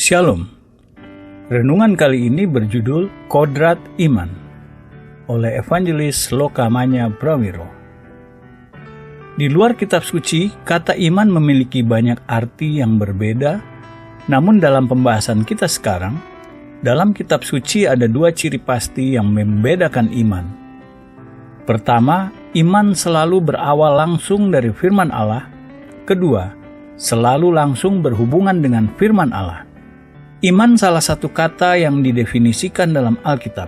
Shalom. Renungan kali ini berjudul Kodrat Iman oleh Evangelis Lokamanya Prawiro. Di luar kitab suci, kata iman memiliki banyak arti yang berbeda, namun dalam pembahasan kita sekarang, dalam kitab suci ada dua ciri pasti yang membedakan iman. Pertama, iman selalu berawal langsung dari firman Allah. Kedua, selalu langsung berhubungan dengan firman Allah. Iman salah satu kata yang didefinisikan dalam Alkitab.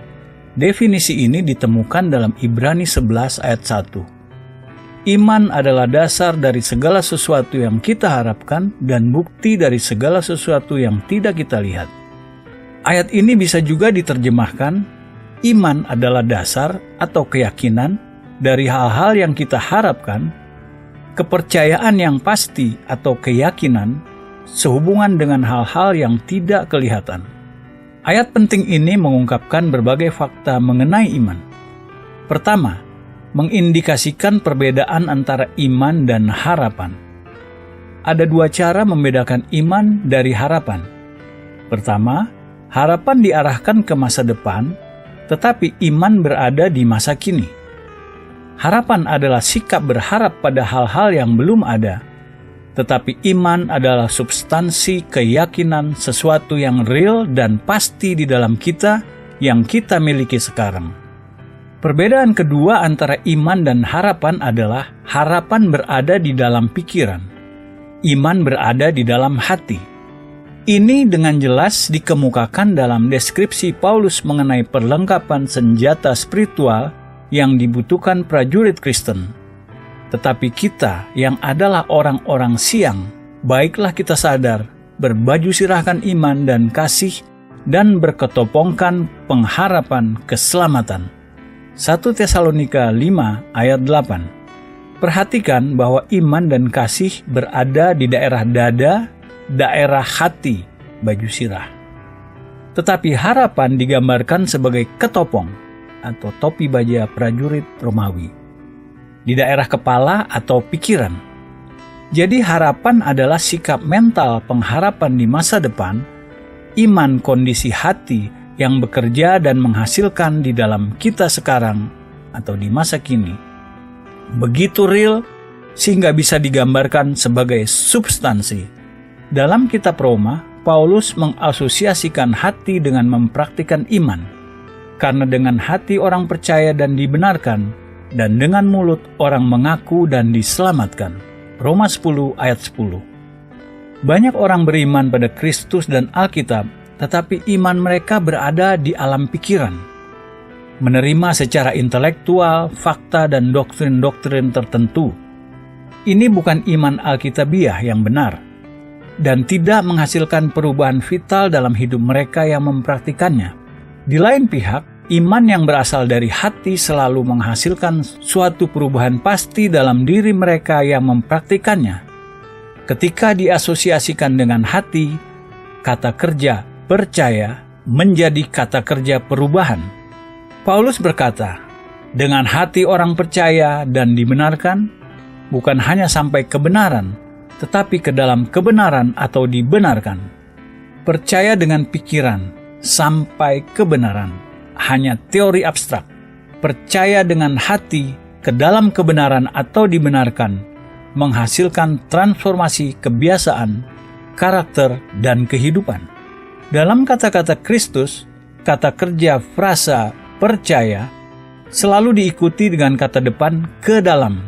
Definisi ini ditemukan dalam Ibrani 11 ayat 1. Iman adalah dasar dari segala sesuatu yang kita harapkan dan bukti dari segala sesuatu yang tidak kita lihat. Ayat ini bisa juga diterjemahkan, iman adalah dasar atau keyakinan dari hal-hal yang kita harapkan, kepercayaan yang pasti atau keyakinan sehubungan dengan hal-hal yang tidak kelihatan. Ayat penting ini mengungkapkan berbagai fakta mengenai iman. Pertama, mengindikasikan perbedaan antara iman dan harapan. Ada dua cara membedakan iman dari harapan. Pertama, harapan diarahkan ke masa depan, tetapi iman berada di masa kini. Harapan adalah sikap berharap pada hal-hal yang belum ada, tetapi iman adalah substansi keyakinan sesuatu yang real dan pasti di dalam kita yang kita miliki sekarang. Perbedaan kedua antara iman dan harapan adalah harapan berada di dalam pikiran, iman berada di dalam hati. Ini dengan jelas dikemukakan dalam deskripsi Paulus mengenai perlengkapan senjata spiritual yang dibutuhkan prajurit Kristen. Tetapi kita yang adalah orang-orang siang, baiklah kita sadar, berbaju sirahkan iman dan kasih, dan berketopongkan pengharapan keselamatan. 1 Tesalonika 5 ayat 8. Perhatikan bahwa iman dan kasih berada di daerah dada, daerah hati, baju sirah. Tetapi harapan digambarkan sebagai ketopong atau topi baja prajurit Romawi di daerah kepala atau pikiran. Jadi harapan adalah sikap mental pengharapan di masa depan, iman kondisi hati yang bekerja dan menghasilkan di dalam kita sekarang atau di masa kini. Begitu real sehingga bisa digambarkan sebagai substansi. Dalam kitab Roma, Paulus mengasosiasikan hati dengan mempraktikkan iman. Karena dengan hati orang percaya dan dibenarkan, dan dengan mulut orang mengaku dan diselamatkan. Roma 10 ayat 10. Banyak orang beriman pada Kristus dan Alkitab, tetapi iman mereka berada di alam pikiran. Menerima secara intelektual, fakta dan doktrin-doktrin tertentu. Ini bukan iman Alkitabiah yang benar, dan tidak menghasilkan perubahan vital dalam hidup mereka yang mempraktikannya. Di lain pihak, iman yang berasal dari hati selalu menghasilkan suatu perubahan pasti dalam diri mereka yang mempraktikannya. Ketika diasosiasikan dengan hati, kata kerja percaya menjadi kata kerja perubahan. Paulus berkata, dengan hati orang percaya dan dibenarkan, bukan hanya sampai kebenaran, tetapi ke dalam kebenaran atau dibenarkan. Percaya dengan pikiran sampai kebenaran. Hanya teori abstrak. Percaya dengan hati ke dalam kebenaran atau dibenarkan, menghasilkan transformasi kebiasaan, karakter, dan kehidupan. Dalam kata-kata Kristus, kata kerja frasa percaya selalu diikuti dengan kata depan ke dalam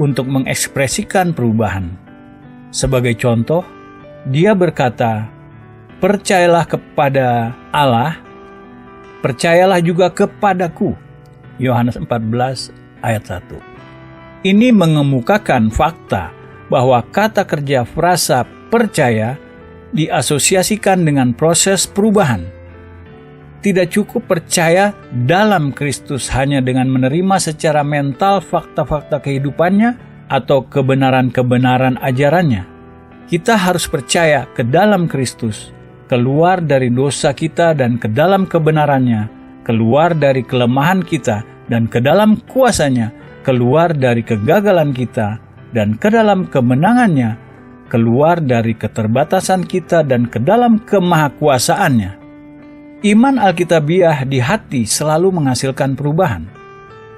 untuk mengekspresikan perubahan. Sebagai contoh, dia berkata, percayalah kepada Allah, percayalah juga kepadaku. Yohanes 14 ayat 1. Ini mengemukakan fakta bahwa kata kerja frasa percaya diasosiasikan dengan proses perubahan. Tidak cukup percaya dalam Kristus hanya dengan menerima secara mental fakta-fakta kehidupannya atau kebenaran-kebenaran ajarannya. Kita harus percaya ke dalam Kristus, keluar dari dosa kita dan ke dalam kebenarannya, keluar dari kelemahan kita dan ke dalam kuasanya, keluar dari kegagalan kita dan ke dalam kemenangannya, keluar dari keterbatasan kita dan ke dalam kemahakuasaannya. Iman Alkitabiah di hati selalu menghasilkan perubahan,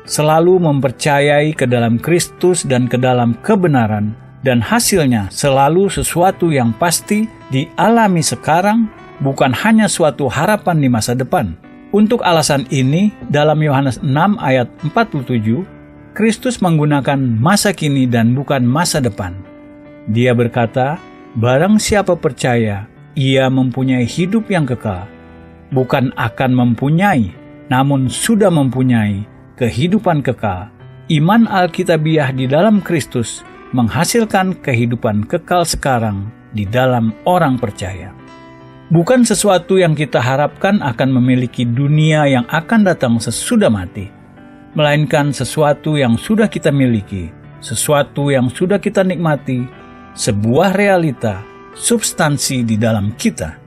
selalu mempercayai ke dalam Kristus dan ke dalam kebenaran, dan hasilnya selalu sesuatu yang pasti dialami sekarang, bukan hanya suatu harapan di masa depan. Untuk alasan ini, dalam Yohanes 6 ayat 47, Kristus menggunakan masa kini dan bukan masa depan. Dia berkata, "Barang siapa percaya, ia mempunyai hidup yang kekal. Bukan akan mempunyai, namun sudah mempunyai kehidupan kekal." Iman Alkitabiah di dalam Kristus menghasilkan kehidupan kekal sekarang di dalam orang percaya. Bukan sesuatu yang kita harapkan akan memiliki dunia yang akan datang sesudah mati, melainkan sesuatu yang sudah kita miliki, sesuatu yang sudah kita nikmati, sebuah realita, substansi di dalam kita.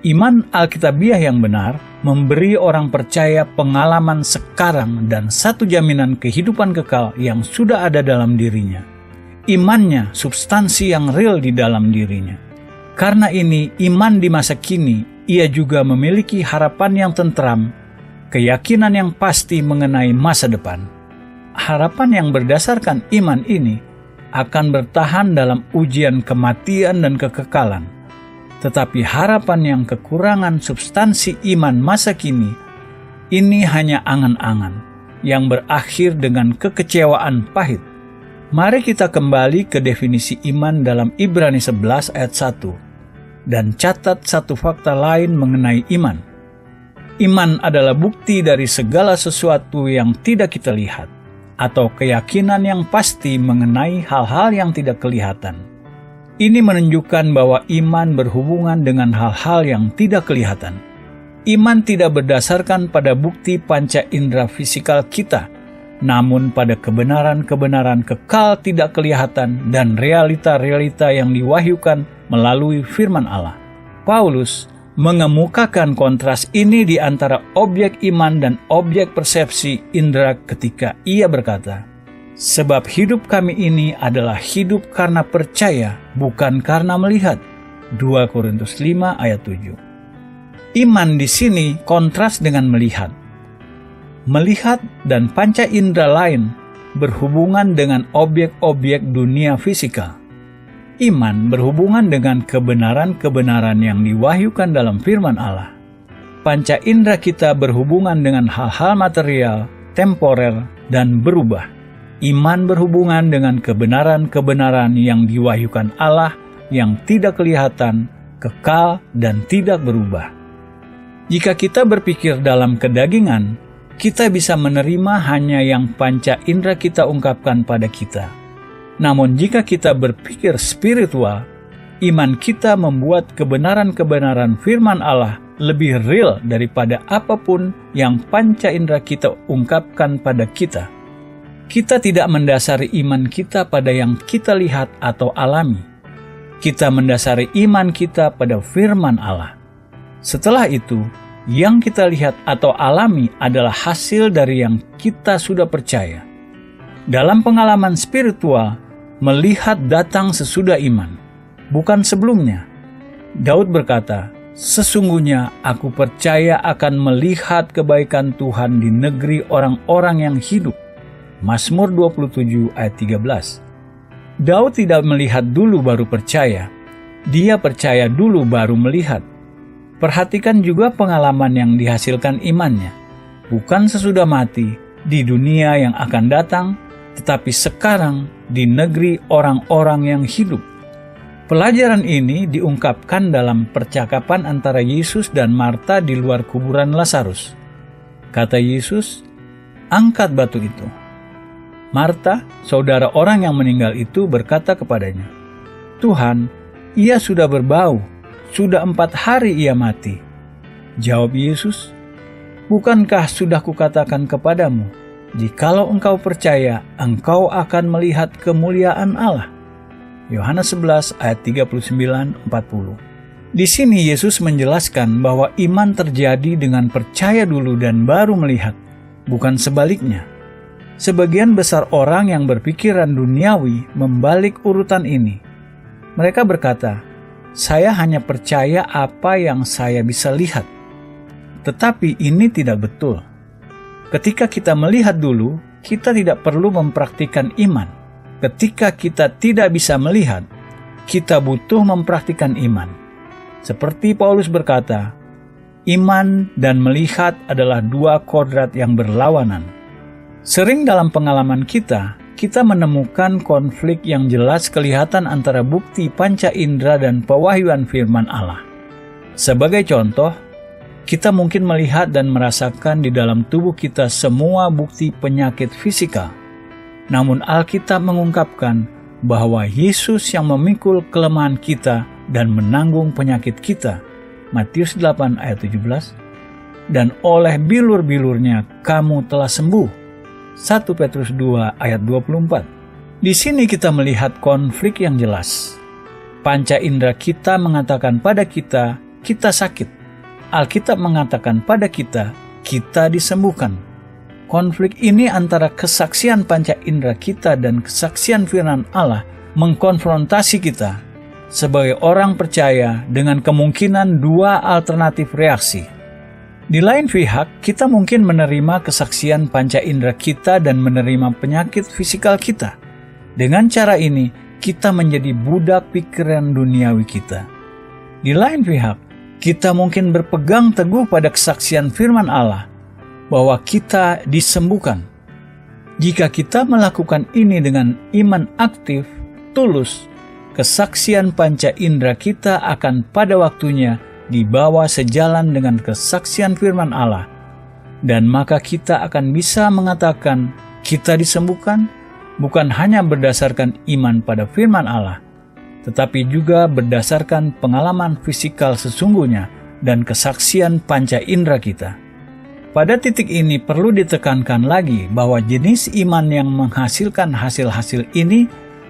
Iman Alkitabiah yang benar memberi orang percaya pengalaman sekarang dan satu jaminan kehidupan kekal yang sudah ada dalam dirinya. Imannya substansi yang real di dalam dirinya. Karena ini, iman di masa kini, ia juga memiliki harapan yang tentram, keyakinan yang pasti mengenai masa depan. Harapan yang berdasarkan iman ini akan bertahan dalam ujian kematian dan kekekalan. Tetapi harapan yang kekurangan substansi iman masa kini, ini hanya angan-angan yang berakhir dengan kekecewaan pahit. Mari kita kembali ke definisi iman dalam Ibrani 11 ayat 1 dan catat satu fakta lain mengenai iman. Iman adalah bukti dari segala sesuatu yang tidak kita lihat, atau keyakinan yang pasti mengenai hal-hal yang tidak kelihatan. Ini menunjukkan bahwa iman berhubungan dengan hal-hal yang tidak kelihatan. Iman tidak berdasarkan pada bukti panca indera fisikal kita, namun pada kebenaran-kebenaran kekal tidak kelihatan dan realita-realita yang diwahyukan melalui firman Allah. Paulus mengemukakan kontras ini di antara objek iman dan objek persepsi indera ketika ia berkata, "Sebab hidup kami ini adalah hidup karena percaya, bukan karena melihat." 2 Korintus 5 ayat 7. Iman di sini kontras dengan melihat. Melihat dan panca indera lain berhubungan dengan objek-objek dunia fisikal. Iman berhubungan dengan kebenaran-kebenaran yang diwahyukan dalam firman Allah. Panca indera kita berhubungan dengan hal-hal material, temporer, dan berubah. Iman berhubungan dengan kebenaran-kebenaran yang diwahyukan Allah yang tidak kelihatan, kekal, dan tidak berubah. Jika kita berpikir dalam kedagingan, kita bisa menerima hanya yang panca indera kita ungkapkan pada kita. Namun jika kita berpikir spiritual, iman kita membuat kebenaran-kebenaran firman Allah lebih real daripada apapun yang panca indera kita ungkapkan pada kita. Kita tidak mendasari iman kita pada yang kita lihat atau alami. Kita mendasari iman kita pada firman Allah. Setelah itu, yang kita lihat atau alami adalah hasil dari yang kita sudah percaya. Dalam pengalaman spiritual, melihat datang sesudah iman, bukan sebelumnya. Daud berkata, "Sesungguhnya aku percaya akan melihat kebaikan Tuhan di negeri orang-orang yang hidup." Mazmur 27 ayat 13. Daud tidak melihat dulu baru percaya. Dia percaya dulu baru melihat. Perhatikan juga pengalaman yang dihasilkan imannya. Bukan sesudah mati, di dunia yang akan datang, tetapi sekarang di negeri orang-orang yang hidup. Pelajaran ini diungkapkan dalam percakapan antara Yesus dan Marta di luar kuburan Lazarus. Kata Yesus, "Angkat batu itu." Marta, saudara orang yang meninggal itu, berkata kepadanya, "Tuhan, ia sudah berbau, sudah 4 hari ia mati." Jawab Yesus, "Bukankah sudah kukatakan kepadamu, jikalau engkau percaya, engkau akan melihat kemuliaan Allah?" Yohanes 11 ayat 39-40. Di sini Yesus menjelaskan bahwa iman terjadi dengan percaya dulu dan baru melihat, bukan sebaliknya. Sebagian besar orang yang berpikiran duniawi membalik urutan ini. Mereka berkata, "Saya hanya percaya apa yang saya bisa lihat." Tetapi ini tidak betul. Ketika kita melihat dulu, kita tidak perlu mempraktikkan iman. Ketika kita tidak bisa melihat, kita butuh mempraktikkan iman. Seperti Paulus berkata, iman dan melihat adalah dua kodrat yang berlawanan. Sering dalam pengalaman kita menemukan konflik yang jelas kelihatan antara bukti panca indera dan pewahyuan firman Allah. Sebagai contoh, kita mungkin melihat dan merasakan di dalam tubuh kita semua bukti penyakit fisikal. Namun Alkitab mengungkapkan bahwa Yesus yang memikul kelemahan kita dan menanggung penyakit kita. Matius 8 ayat 17. Dan oleh bilur-bilurnya kamu telah sembuh. 1 Petrus 2 ayat 24. Di sini kita melihat konflik yang jelas. Panca indera kita mengatakan pada kita, kita sakit. Alkitab mengatakan pada kita, kita disembuhkan. Konflik ini antara kesaksian panca indera kita dan kesaksian firman Allah mengkonfrontasi kita sebagai orang percaya dengan kemungkinan dua alternatif reaksi. Di lain pihak, kita mungkin menerima kesaksian panca indera kita dan menerima penyakit fisikal kita. Dengan cara ini, kita menjadi budak pikiran duniawi kita. Di lain pihak, kita mungkin berpegang teguh pada kesaksian firman Allah bahwa kita disembuhkan. Jika kita melakukan ini dengan iman aktif, tulus, kesaksian panca indera kita akan pada waktunya dibawa sejalan dengan kesaksian firman Allah, dan maka kita akan bisa mengatakan kita disembuhkan bukan hanya berdasarkan iman pada firman Allah, tetapi juga berdasarkan pengalaman fisikal sesungguhnya dan kesaksian panca indera kita. Pada titik ini perlu ditekankan lagi bahwa jenis iman yang menghasilkan hasil-hasil ini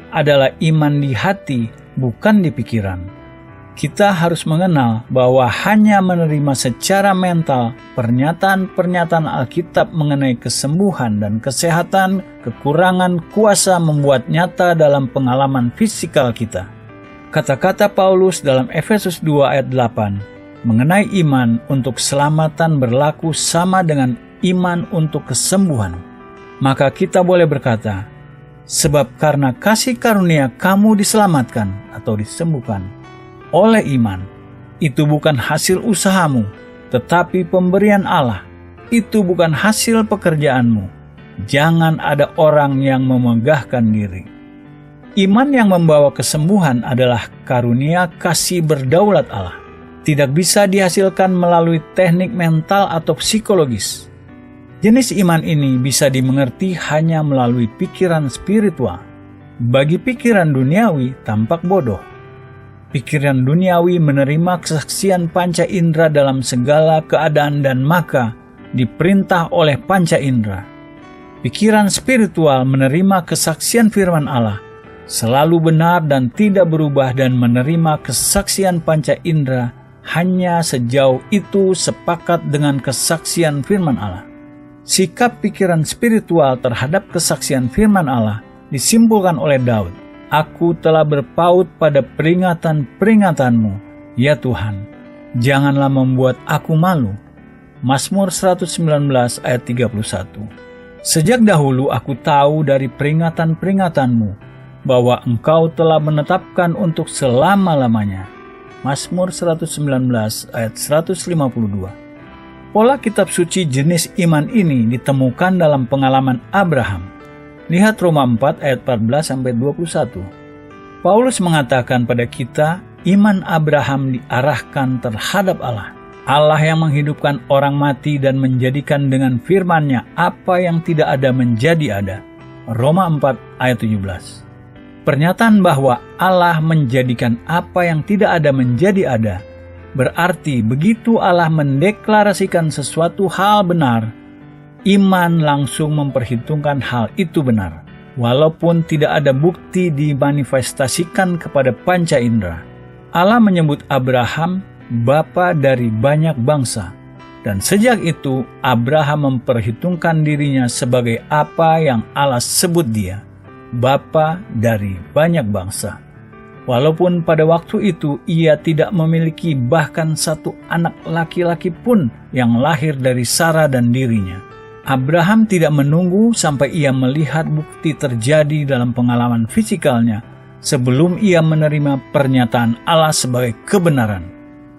adalah iman di hati, bukan di pikiran. Kita harus mengenal bahwa hanya menerima secara mental pernyataan-pernyataan Alkitab mengenai kesembuhan dan kesehatan, kekurangan kuasa membuat nyata dalam pengalaman fisikal kita. Kata-kata Paulus dalam Efesus 2 ayat 8 mengenai iman untuk keselamatan berlaku sama dengan iman untuk kesembuhan. Maka kita boleh berkata, sebab karena kasih karunia kamu diselamatkan atau disembuhkan oleh iman. Itu bukan hasil usahamu, tetapi pemberian Allah. Itu bukan hasil pekerjaanmu. Jangan ada orang yang memegahkan diri. Iman yang membawa kesembuhan adalah karunia kasih berdaulat Allah. Tidak bisa dihasilkan melalui teknik mental atau psikologis. Jenis iman ini bisa dimengerti hanya melalui pikiran spiritual. Bagi pikiran duniawi tampak bodoh. Pikiran duniawi menerima kesaksian panca indera dalam segala keadaan dan maka diperintah oleh panca indera. Pikiran spiritual menerima kesaksian firman Allah, selalu benar dan tidak berubah, dan menerima kesaksian panca indera hanya sejauh itu sepakat dengan kesaksian firman Allah. Sikap pikiran spiritual terhadap kesaksian firman Allah disimpulkan oleh Daud. Aku telah berpaut pada peringatan-peringatanmu, ya Tuhan. Janganlah membuat aku malu. Mazmur 119 ayat 31. Sejak dahulu aku tahu dari peringatan-peringatanmu bahwa engkau telah menetapkan untuk selama-lamanya. Mazmur 119 ayat 152. Pola kitab suci jenis iman ini ditemukan dalam pengalaman Abraham. Lihat Roma 4 ayat 14-21. Paulus mengatakan pada kita, iman Abraham diarahkan terhadap Allah. Allah yang menghidupkan orang mati dan menjadikan dengan firman-Nya apa yang tidak ada menjadi ada. Roma 4 ayat 17. Pernyataan bahwa Allah menjadikan apa yang tidak ada menjadi ada, berarti begitu Allah mendeklarasikan sesuatu hal benar, iman langsung memperhitungkan hal itu benar, walaupun tidak ada bukti dimanifestasikan kepada panca indera. Allah menyebut Abraham bapa dari banyak bangsa, dan sejak itu Abraham memperhitungkan dirinya sebagai apa yang Allah sebut dia, bapa dari banyak bangsa. walaupun pada waktu itu ia tidak memiliki bahkan satu anak laki-laki pun yang lahir dari Sarah dan dirinya. Abraham tidak menunggu sampai ia melihat bukti terjadi dalam pengalaman fisikalnya sebelum ia menerima pernyataan Allah sebagai kebenaran.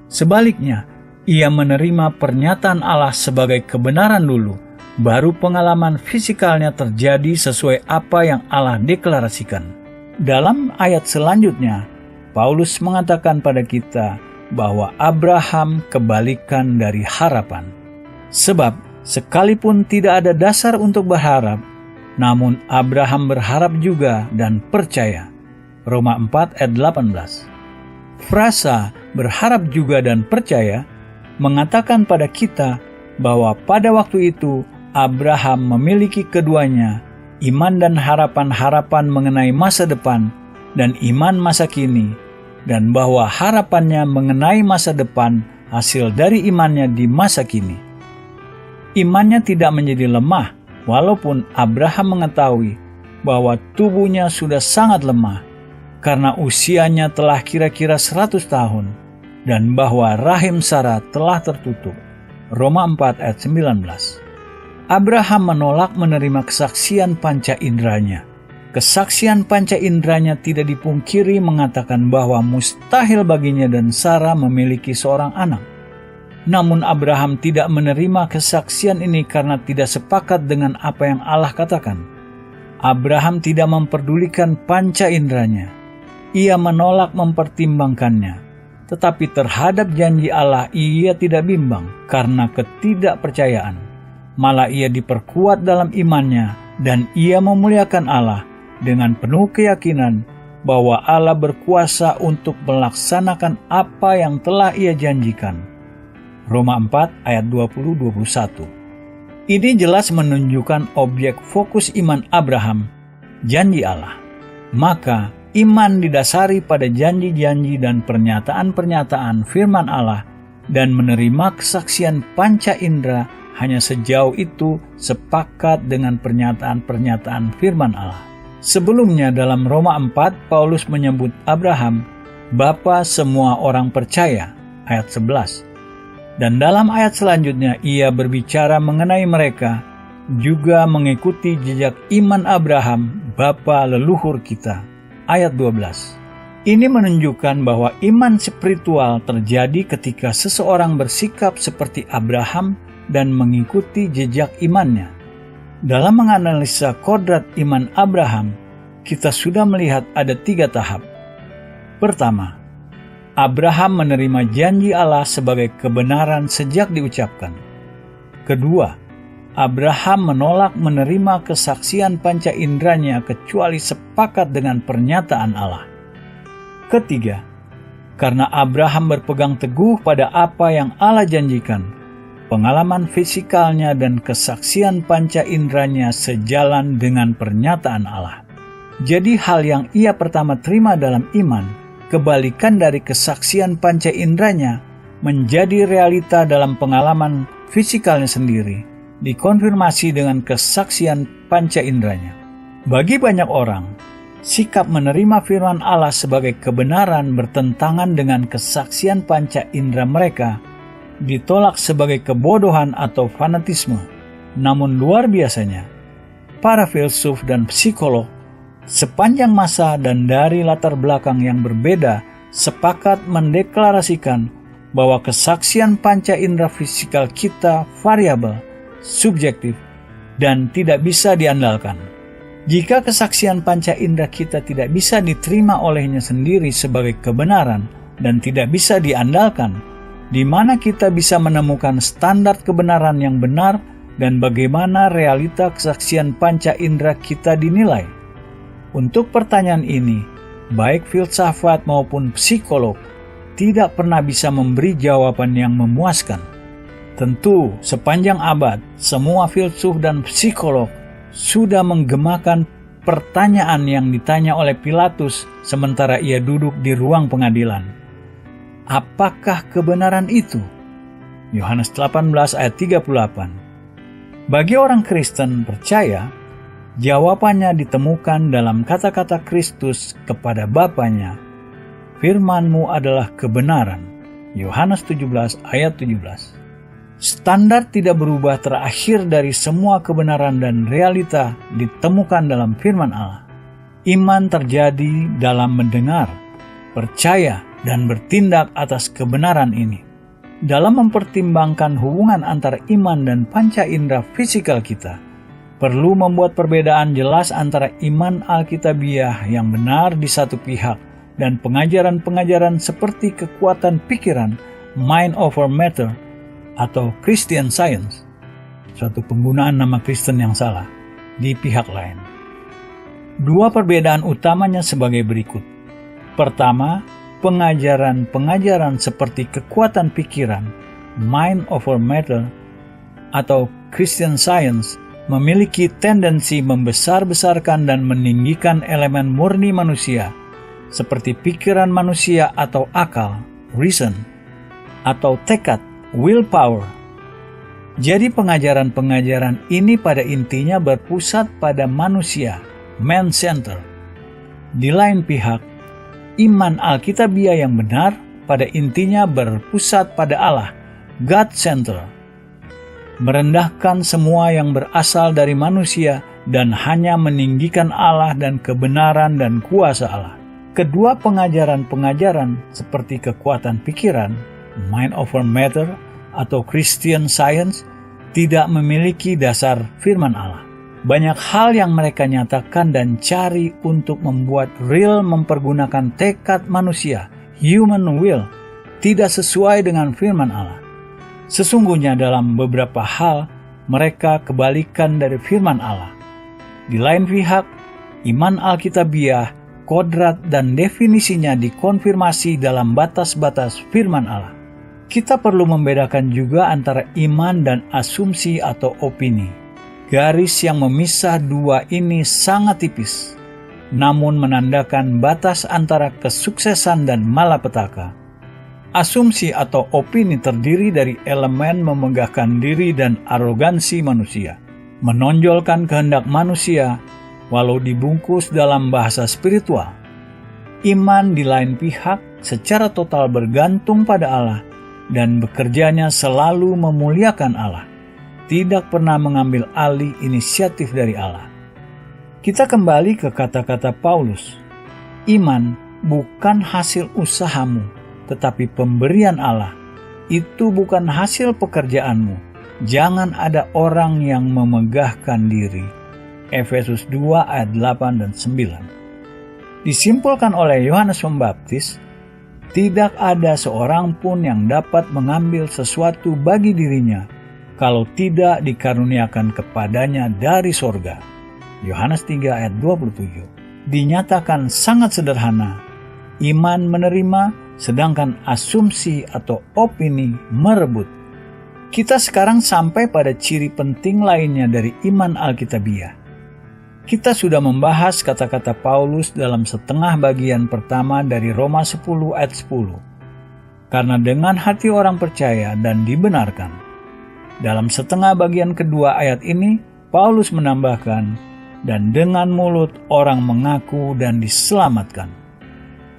Sebaliknya, ia menerima pernyataan Allah sebagai kebenaran dulu, baru pengalaman fisikalnya terjadi sesuai apa yang Allah deklarasikan. Dalam ayat selanjutnya, Paulus mengatakan pada kita bahwa Abraham kebalikan dari harapan. Sebab, sekalipun tidak ada dasar untuk berharap, namun Abraham berharap juga dan percaya. Roma 4 ayat 18. Frasa berharap juga dan percaya mengatakan pada kita bahwa pada waktu itu Abraham memiliki keduanya, iman dan harapan-harapan mengenai masa depan dan iman masa kini, dan bahwa harapannya mengenai masa depan hasil dari imannya di masa kini. Imannya tidak menjadi lemah walaupun Abraham mengetahui bahwa tubuhnya sudah sangat lemah karena usianya telah kira-kira 100 tahun dan bahwa rahim Sarah telah tertutup. Roma 4 ayat 19. Abraham menolak menerima kesaksian panca inderanya. Kesaksian panca inderanya tidak dipungkiri mengatakan bahwa mustahil baginya dan Sarah memiliki seorang anak. Namun Abraham tidak menerima kesaksian ini karena tidak sepakat dengan apa yang Allah katakan. Abraham tidak memperdulikan panca inderanya. Ia menolak mempertimbangkannya. Tetapi terhadap janji Allah ia tidak bimbang karena ketidakpercayaan. Malah ia diperkuat dalam imannya dan ia memuliakan Allah dengan penuh keyakinan bahwa Allah berkuasa untuk melaksanakan apa yang telah ia janjikan. Roma 4 ayat 20-21. Ini jelas menunjukkan objek fokus iman Abraham, janji Allah. Maka iman didasari pada janji-janji dan pernyataan-pernyataan firman Allah dan menerima kesaksian panca indera hanya sejauh itu sepakat dengan pernyataan-pernyataan firman Allah. Sebelumnya dalam Roma 4, Paulus menyebut Abraham Bapa semua orang percaya, ayat 11. Dan dalam ayat selanjutnya ia berbicara mengenai mereka juga mengikuti jejak iman Abraham, bapa leluhur kita. Ayat 12. Ini menunjukkan bahwa iman spiritual terjadi ketika seseorang bersikap seperti Abraham dan mengikuti jejak imannya. Dalam menganalisa kodrat iman Abraham, kita sudah melihat ada 3 tahap. Pertama, Abraham menerima janji Allah sebagai kebenaran sejak diucapkan. Kedua, Abraham menolak menerima kesaksian panca inderanya kecuali sepakat dengan pernyataan Allah. Ketiga, karena Abraham berpegang teguh pada apa yang Allah janjikan, pengalaman fisikalnya dan kesaksian panca inderanya sejalan dengan pernyataan Allah. Jadi hal yang ia pertama terima dalam iman, kebalikan dari kesaksian panca inderanya, menjadi realita dalam pengalaman fisikalnya sendiri, dikonfirmasi dengan kesaksian panca inderanya. Bagi banyak orang, sikap menerima firman Allah sebagai kebenaran bertentangan dengan kesaksian panca indera mereka, ditolak sebagai kebodohan atau fanatisme. Namun luar biasanya, para filsuf dan psikolog sepanjang masa dan dari latar belakang yang berbeda sepakat mendeklarasikan bahwa kesaksian panca indera fisikal kita variabel, subjektif, dan tidak bisa diandalkan. Jika kesaksian panca indera kita tidak bisa diterima olehnya sendiri sebagai kebenaran dan tidak bisa diandalkan, di mana kita bisa menemukan standar kebenaran yang benar dan bagaimana realita kesaksian panca indera kita dinilai? Untuk pertanyaan ini, baik filsafat maupun psikolog tidak pernah bisa memberi jawaban yang memuaskan. Tentu, sepanjang abad, semua filsuf dan psikolog sudah menggemakan pertanyaan yang ditanya oleh Pilatus sementara ia duduk di ruang pengadilan. Apakah kebenaran itu? Yohanes 18 ayat 38. Bagi orang Kristen percaya, jawabannya ditemukan dalam kata-kata Kristus kepada Bapanya firman-Mu adalah kebenaran. Yohanes 17 ayat 17. Standar tidak berubah terakhir dari semua kebenaran dan realita ditemukan dalam firman Allah. Iman terjadi dalam mendengar, percaya, dan bertindak atas kebenaran ini. Dalam mempertimbangkan hubungan antara iman dan panca indera fisikal kita, perlu membuat perbedaan jelas antara iman Alkitabiah yang benar di satu pihak dan pengajaran-pengajaran seperti kekuatan pikiran, mind over matter, atau Christian Science, suatu penggunaan nama Kristen yang salah, di pihak lain. Dua perbedaan utamanya sebagai berikut. Pertama, pengajaran-pengajaran seperti kekuatan pikiran, mind over matter, atau Christian Science memiliki tendensi membesar-besarkan dan meninggikan elemen murni manusia, seperti pikiran manusia atau akal, reason, atau tekad, willpower. Jadi pengajaran-pengajaran ini pada intinya berpusat pada manusia, man-center. Di lain pihak, iman Alkitabiah yang benar pada intinya berpusat pada Allah, God-center. Merendahkan semua yang berasal dari manusia dan hanya meninggikan Allah dan kebenaran dan kuasa Allah. Kedua pengajaran-pengajaran seperti kekuatan pikiran, mind over matter, atau Christian Science tidak memiliki dasar firman Allah. Banyak hal yang mereka nyatakan dan cari untuk membuat real mempergunakan tekad manusia, human will, tidak sesuai dengan firman Allah. Sesungguhnya dalam beberapa hal mereka kebalikan dari firman Allah. Di lain pihak, iman Alkitabiah, kodrat dan definisinya dikonfirmasi dalam batas-batas firman Allah. Kita perlu membedakan juga antara iman dan asumsi atau opini. Garis yang memisah dua ini sangat tipis, namun menandakan batas antara kesuksesan dan malapetaka. Asumsi atau opini terdiri dari elemen memegahkan diri dan arogansi manusia, menonjolkan kehendak manusia, walau dibungkus dalam bahasa spiritual. Iman di lain pihak secara total bergantung pada Allah dan bekerjanya selalu memuliakan Allah, tidak pernah mengambil alih inisiatif dari Allah. Kita kembali ke kata-kata Paulus. Iman bukan hasil usahamu, tetapi pemberian Allah. Itu bukan hasil pekerjaanmu. Jangan ada orang yang memegahkan diri. Efesus 2 ayat 8 dan 9. Disimpulkan oleh Yohanes Pembaptis, tidak ada seorang pun yang dapat mengambil sesuatu bagi dirinya kalau tidak dikaruniakan kepadanya dari sorga. Yohanes 3 ayat 27. Dinyatakan sangat sederhana. Iman menerima, sedangkan asumsi atau opini merebut. Kita sekarang sampai pada ciri penting lainnya dari iman Alkitabiah. Kita sudah membahas kata-kata Paulus dalam setengah bagian pertama dari Roma 10 ayat 10. Karena dengan hati orang percaya dan dibenarkan. Dalam setengah bagian kedua ayat ini, Paulus menambahkan, dan dengan mulut orang mengaku dan diselamatkan.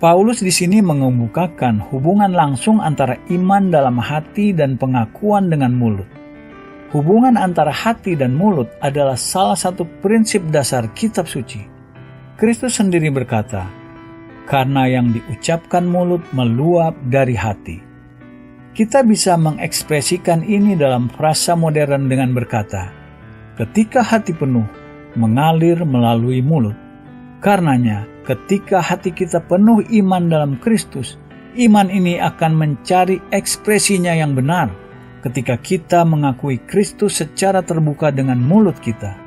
Paulus di sini mengemukakan hubungan langsung antara iman dalam hati dan pengakuan dengan mulut. Hubungan antara hati dan mulut adalah salah satu prinsip dasar kitab suci. Kristus sendiri berkata, karena yang diucapkan mulut meluap dari hati. Kita bisa mengekspresikan ini dalam frasa modern dengan berkata, ketika hati penuh, mengalir melalui mulut. Karenanya, ketika hati kita penuh iman dalam Kristus, iman ini akan mencari ekspresinya yang benar ketika kita mengakui Kristus secara terbuka dengan mulut kita.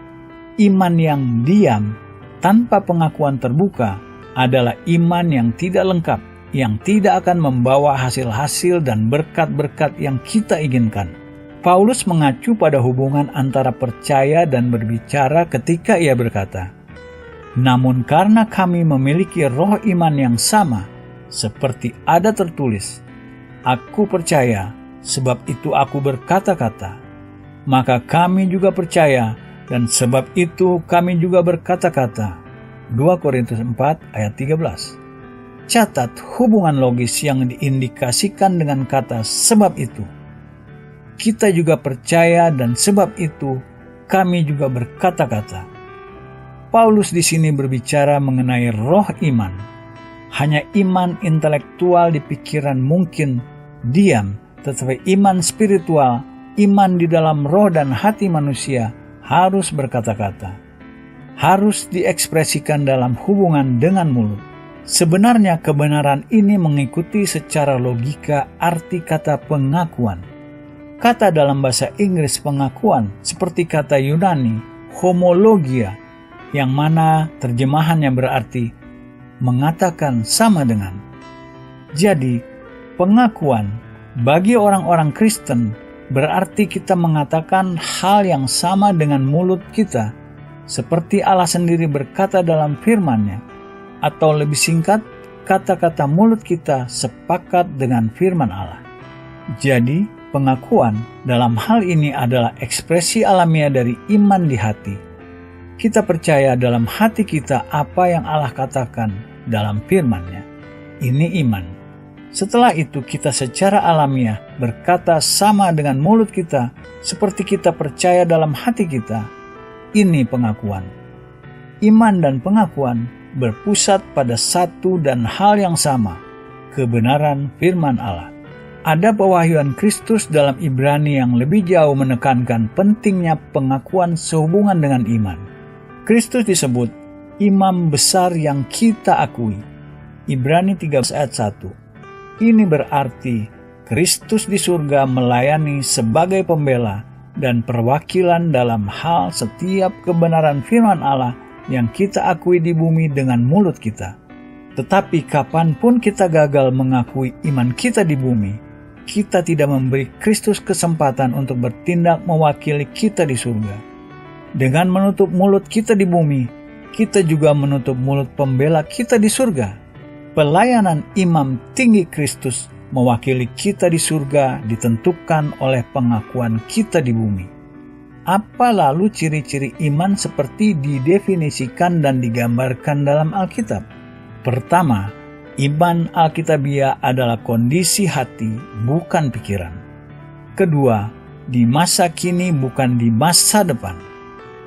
Iman yang diam tanpa pengakuan terbuka adalah iman yang tidak lengkap, yang tidak akan membawa hasil-hasil dan berkat-berkat yang kita inginkan. Paulus mengacu pada hubungan antara percaya dan berbicara ketika ia berkata, namun karena kami memiliki roh iman yang sama, seperti ada tertulis, aku percaya, sebab itu aku berkata-kata. Maka kami juga percaya, dan sebab itu kami juga berkata-kata. 2 Korintus 4 ayat 13. Catat hubungan logis yang diindikasikan dengan kata sebab itu. Kita juga percaya dan sebab itu kami juga berkata-kata. Paulus di sini berbicara mengenai roh iman. Hanya iman intelektual di pikiran mungkin diam, tetapi iman spiritual, iman di dalam roh dan hati manusia harus berkata-kata. Harus diekspresikan dalam hubungan dengan mulut. Sebenarnya kebenaran ini mengikuti secara logika arti kata pengakuan. Kata dalam bahasa Inggris pengakuan seperti kata Yunani homologia, yang mana terjemahannya berarti mengatakan sama dengan. Jadi, pengakuan bagi orang-orang Kristen berarti kita mengatakan hal yang sama dengan mulut kita, seperti Allah sendiri berkata dalam firman-Nya. Atau lebih singkat, kata-kata mulut kita sepakat dengan firman Allah. Jadi, pengakuan dalam hal ini adalah ekspresi alamiah dari iman di hati. Kita percaya dalam hati kita apa yang Allah katakan dalam firman-Nya. Ini iman. Setelah itu kita secara alamiah berkata sama dengan mulut kita seperti kita percaya dalam hati kita. Ini pengakuan. Iman dan pengakuan berpusat pada satu dan hal yang sama, kebenaran firman Allah. Ada pewahyuan Kristus dalam Ibrani yang lebih jauh menekankan pentingnya pengakuan sehubungan dengan iman. Kristus disebut imam besar yang kita akui. Ibrani 13 ayat 1. Ini berarti Kristus di surga melayani sebagai pembela dan perwakilan dalam hal setiap kebenaran firman Allah yang kita akui di bumi dengan mulut kita. Tetapi kapanpun kita gagal mengakui iman kita di bumi, kita tidak memberi Kristus kesempatan untuk bertindak mewakili kita di surga. Dengan menutup mulut kita di bumi, kita juga menutup mulut pembela kita di surga. Pelayanan imam tinggi Kristus mewakili kita di surga ditentukan oleh pengakuan kita di bumi. Apa lalu ciri-ciri iman seperti didefinisikan dan digambarkan dalam Alkitab? Pertama, iman Alkitabiah adalah kondisi hati, bukan pikiran. Kedua, di masa kini bukan di masa depan.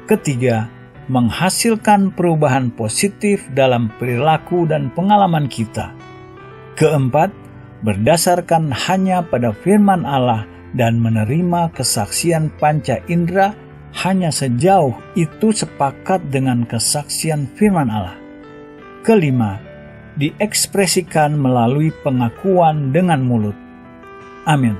Ketiga, menghasilkan perubahan positif dalam perilaku dan pengalaman kita. Keempat, berdasarkan hanya pada firman Allah dan menerima kesaksian panca indera hanya sejauh itu sepakat dengan kesaksian firman Allah. Kelima, diekspresikan melalui pengakuan dengan mulut. Amin.